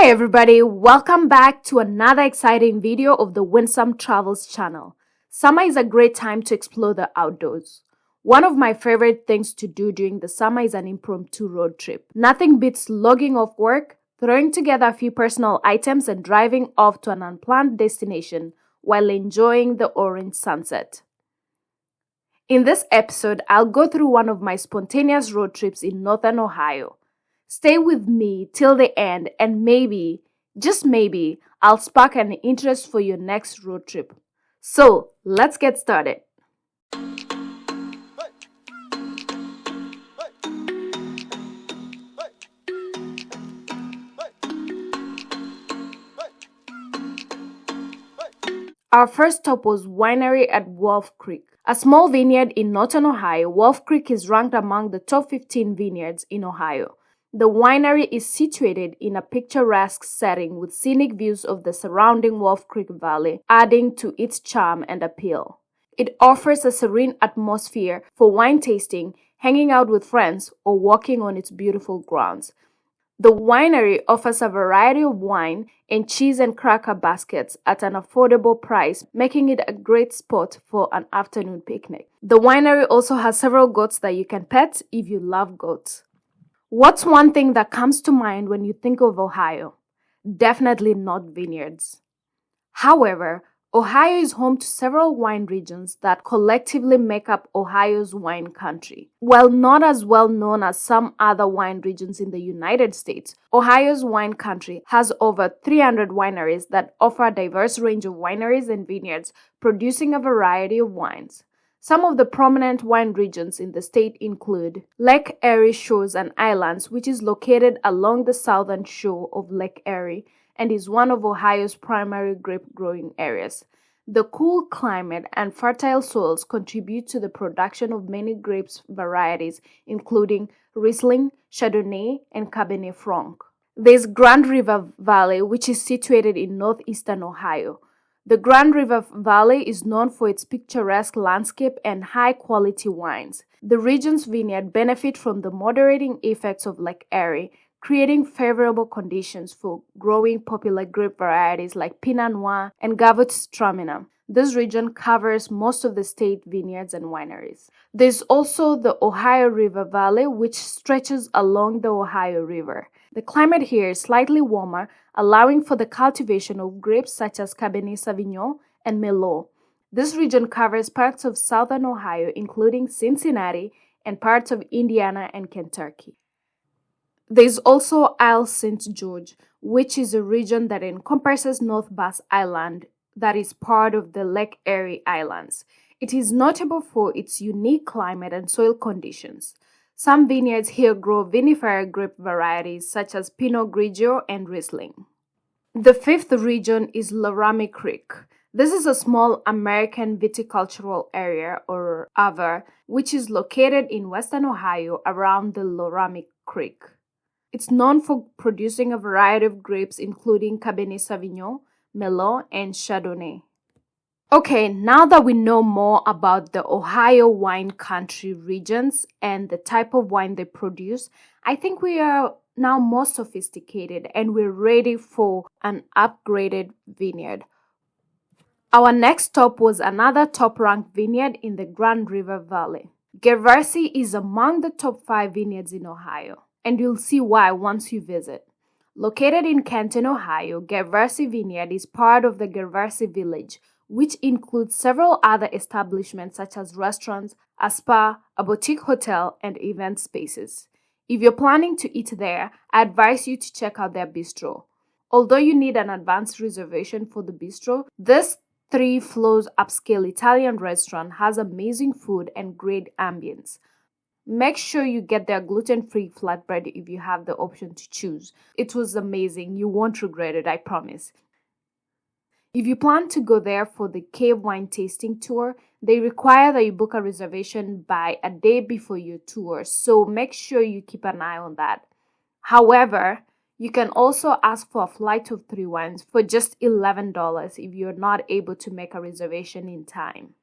Hi everybody, welcome back to another exciting video of the Winsome Travels channel. Summer is a great time to explore the outdoors. One of my favorite things to do during the summer is an impromptu road trip. Nothing beats logging off work, throwing together a few personal items and driving off to an unplanned destination while enjoying the orange sunset. In this episode, I'll go through one of my spontaneous road trips in northern Ohio. Stay with me till the end and maybe, just maybe, I'll spark an interest for your next road trip. So, let's get started. Our first stop was Winery at Wolf Creek. A small vineyard in northern Ohio, Wolf Creek is ranked among the top 15 vineyards in Ohio. The winery is situated in a picturesque setting with scenic views of the surrounding Wolf Creek Valley, adding to its charm and appeal. It offers a serene atmosphere for wine tasting, hanging out with friends, or walking on its beautiful grounds. The winery offers a variety of wine and cheese and cracker baskets at an affordable price, making it a great spot for an afternoon picnic. The winery also has several goats that you can pet if you love goats. What's one thing that comes to mind when you think of Ohio? Definitely not vineyards. However, Ohio is home to several wine regions that collectively make up Ohio's wine country. While not as well known as some other wine regions in the United States, Ohio's wine country has over 300 wineries that offer a diverse range of wineries and vineyards producing a variety of wines. Some of the prominent wine regions in the state include Lake Erie Shores and Islands, which is located along the southern shore of Lake Erie and is one of Ohio's primary grape-growing areas. The cool climate and fertile soils contribute to the production of many grapes varieties, including Riesling, Chardonnay, and Cabernet Franc. There's Grand River Valley, which is situated in northeastern Ohio. The Grand River Valley is known for its picturesque landscape and high-quality wines. The region's vineyard benefit from the moderating effects of Lake Erie, creating favorable conditions for growing popular grape varieties like Pinot Noir and Gewürztraminer. This region covers most of the state vineyards and wineries. There's also the Ohio River Valley, which stretches along the Ohio River. The climate here is slightly warmer, allowing for the cultivation of grapes such as Cabernet Sauvignon and Merlot. This region covers parts of southern Ohio, including Cincinnati, and parts of Indiana and Kentucky. There's also Isle St. George, which is a region that encompasses North Bass Island that is part of the Lake Erie Islands. It is notable for its unique climate and soil conditions. Some vineyards here grow vinifera grape varieties such as Pinot Grigio and Riesling. The fifth region is Laramie Creek. This is a small American viticultural area, or AVA, which is located in western Ohio around the Laramie Creek. It's known for producing a variety of grapes including Cabernet Sauvignon, Merlot, and Chardonnay. Okay, now that we know more about the Ohio wine country regions and the type of wine they produce, I think we are now more sophisticated and we're ready for an upgraded vineyard. Our next stop was another top-ranked vineyard in the Grand River Valley. Gervasi is among the top 5 vineyards in Ohio, and you'll see why once you visit. Located in Canton, Ohio, Gervasi Vineyard is part of the Gervasi Village, which includes several other establishments such as restaurants, a spa, a boutique hotel, and event spaces. If you're planning to eat there, I advise you to check out their bistro. Although you need an advance reservation for the bistro, this 3-floors upscale Italian restaurant has amazing food and great ambience. Make sure you get their gluten-free flatbread if you have the option to choose. It was amazing. You won't regret it, I promise. If you plan to go there for the cave wine tasting tour, they require that you book a reservation by a day before your tour, so make sure you keep an eye on that. However, you can also ask for a flight of 3 wines for just $11 if you're not able to make a reservation in time.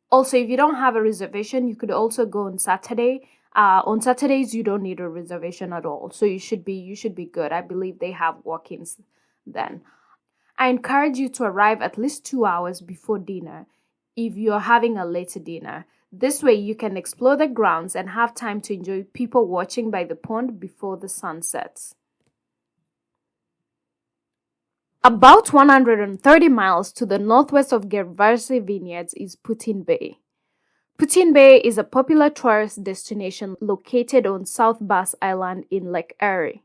Also, if you don't have a reservation, you could also go on Saturday On Saturdays, you don't need a reservation at all, so you should be good. I believe they have walk-ins then. I encourage you to arrive at least 2 hours before dinner if you're having a later dinner. This way, you can explore the grounds and have time to enjoy people watching by the pond before the sun sets. About 130 miles to the northwest of Gervasi Vineyards is Putin Bay. Putin Bay is a popular tourist destination located on South Bass Island in Lake Erie.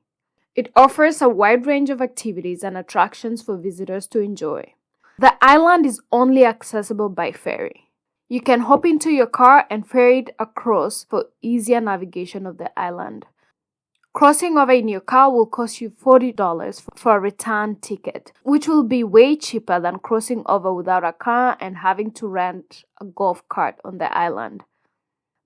It offers a wide range of activities and attractions for visitors to enjoy. The island is only accessible by ferry. You can hop into your car and ferry it across for easier navigation of the island. Crossing over in your car will cost you $40 for a return ticket, which will be way cheaper than crossing over without a car and having to rent a golf cart on the island.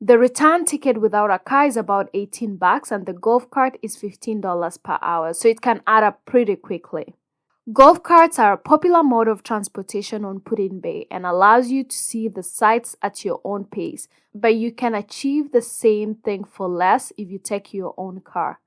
The return ticket without a car is about $18 and the golf cart is $15 per hour, so it can add up pretty quickly. Golf carts are a popular mode of transportation on Putin Bay and allows you to see the sights at your own pace, but you can achieve the same thing for less if you take your own car.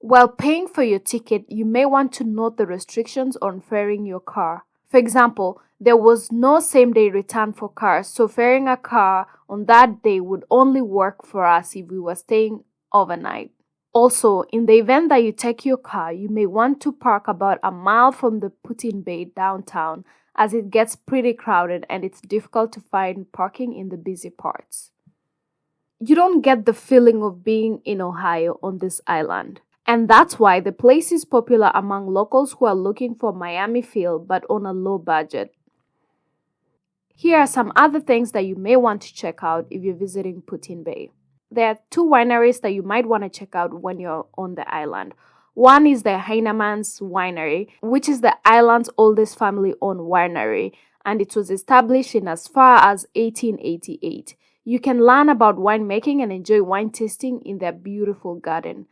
While paying for your ticket, you may want to note the restrictions on ferrying your car. For example, there was no same-day return for cars, so ferrying a car on that day would only work for us if we were staying overnight. Also, in the event that you take your car, you may want to park about a mile from the Putin Bay downtown, as it gets pretty crowded and it's difficult to find parking in the busy parts. You don't get the feeling of being in Ohio on this island. And that's why the place is popular among locals who are looking for Miami feel but on a low budget. Here are some other things that you may want to check out if you're visiting Putin Bay. There are 2 wineries that you might want to check out when you're on the island. One is the Heinemann's Winery, which is the island's oldest family-owned winery, and it was established in as far as 1888. You can learn about winemaking and enjoy wine tasting in their beautiful garden.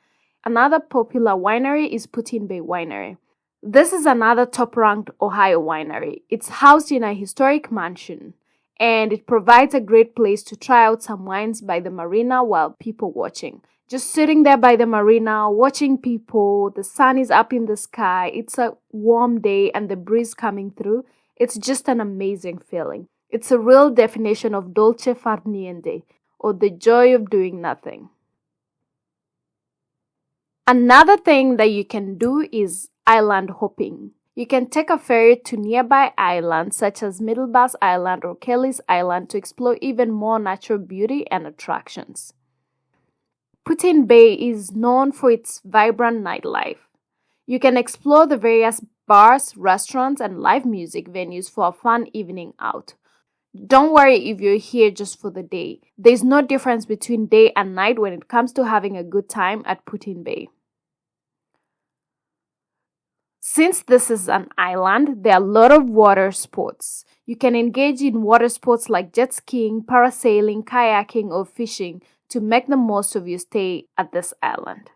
Another popular winery is Putin Bay Winery. This is another top-ranked Ohio winery. It's housed in a historic mansion, and it provides a great place to try out some wines by the marina while people watching. Just sitting there by the marina, watching people, the sun is up in the sky, it's a warm day and the breeze coming through. It's just an amazing feeling. It's a real definition of dolce far niente, or the joy of doing nothing. Another thing that you can do is island hopping. You can take a ferry to nearby islands such as Middle Bass Island or Kelly's Island to explore even more natural beauty and attractions. Putin Bay is known for its vibrant nightlife. You can explore the various bars, restaurants, and live music venues for a fun evening out. Don't worry if you're here just for the day. There's no difference between day and night when it comes to having a good time at Putin Bay. Since this is an island, there are a lot of water sports. You can engage in water sports like jet skiing, parasailing, kayaking, or fishing to make the most of your stay at this island.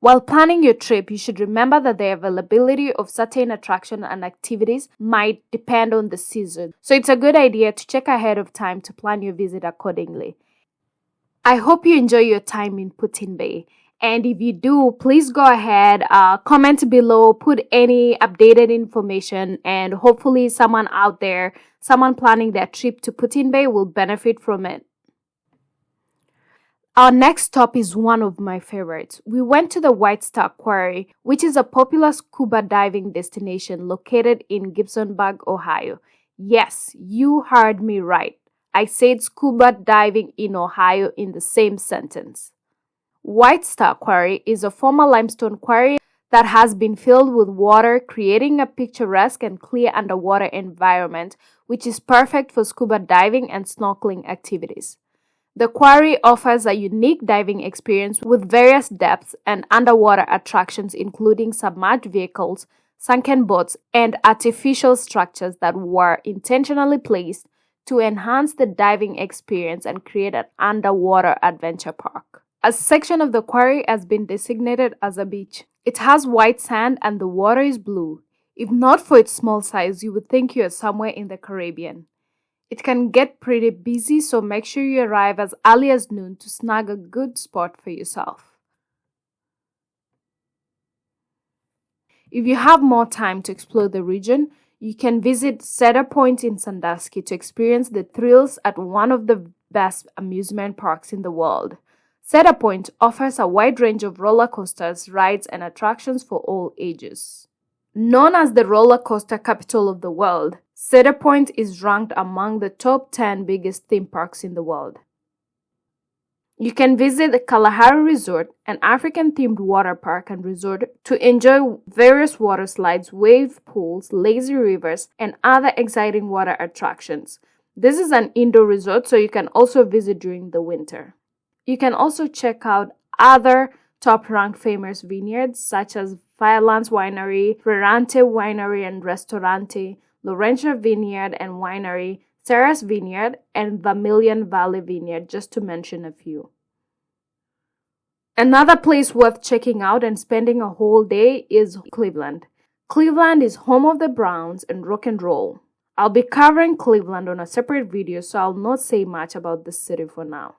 While planning your trip, you should remember that the availability of certain attractions and activities might depend on the season, so it's a good idea to check ahead of time to plan your visit accordingly. I hope you enjoy your time in Putin Bay. And if you do, please go ahead, comment below, put any updated information, and hopefully someone out there, someone planning their trip to Putin Bay will benefit from it. Our next stop is one of my favorites. We went to the White Star Quarry, which is a popular scuba diving destination located in Gibsonburg, Ohio. Yes, you heard me right. I said scuba diving in Ohio in the same sentence. White Star Quarry is a former limestone quarry that has been filled with water, creating a picturesque and clear underwater environment, which is perfect for scuba diving and snorkeling activities. The quarry offers a unique diving experience with various depths and underwater attractions, including submerged vehicles, sunken boats, and artificial structures that were intentionally placed to enhance the diving experience and create an underwater adventure park. A section of the quarry has been designated as a beach. It has white sand and the water is blue. If not for its small size, you would think you are somewhere in the Caribbean. It can get pretty busy, so make sure you arrive as early as noon to snag a good spot for yourself. If you have more time to explore the region, you can visit Cedar Point in Sandusky to experience the thrills at one of the best amusement parks in the world. Cedar Point offers a wide range of roller coasters, rides, and attractions for all ages. Known as the roller coaster capital of the world, Cedar Point is ranked among the top 10 biggest theme parks in the world. You can visit the Kalahari Resort, an African-themed water park and resort, to enjoy various water slides, wave pools, lazy rivers, and other exciting water attractions. This is an indoor resort, so you can also visit during the winter. You can also check out other top-ranked famous vineyards such as Firelands Winery, Ferrante Winery and Restaurante, Laurentia Vineyard and Winery, Sarah's Vineyard, and Vermilion Valley Vineyard, just to mention a few. Another place worth checking out and spending a whole day is Cleveland. Cleveland is home of the Browns and rock and roll. I'll be covering Cleveland on a separate video, so I'll not say much about this city for now.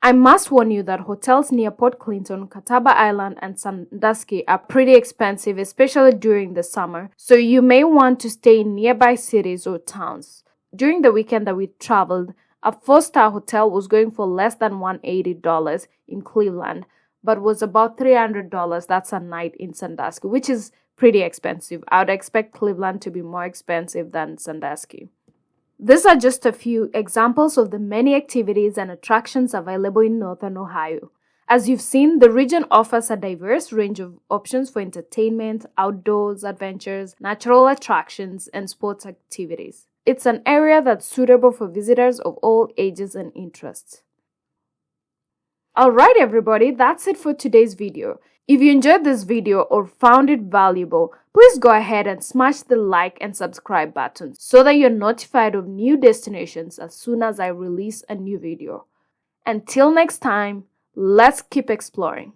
I must warn you that hotels near Port Clinton, Catawba Island, and Sandusky are pretty expensive, especially during the summer, so you may want to stay in nearby cities or towns. During the weekend that we traveled, a 4-star hotel was going for less than $180 in Cleveland, but was about $300 that's a night in Sandusky, which is pretty expensive. I would expect Cleveland to be more expensive than Sandusky. These are just a few examples of the many activities and attractions available in Northern Ohio. As you've seen, the region offers a diverse range of options for entertainment, outdoors adventures, natural attractions, and sports activities. It's an area that's suitable for visitors of all ages and interests. Alright everybody, that's it for today's video. If you enjoyed this video or found it valuable, please go ahead and smash the like and subscribe buttons so that you're notified of new destinations as soon as I release a new video. Until next time, let's keep exploring.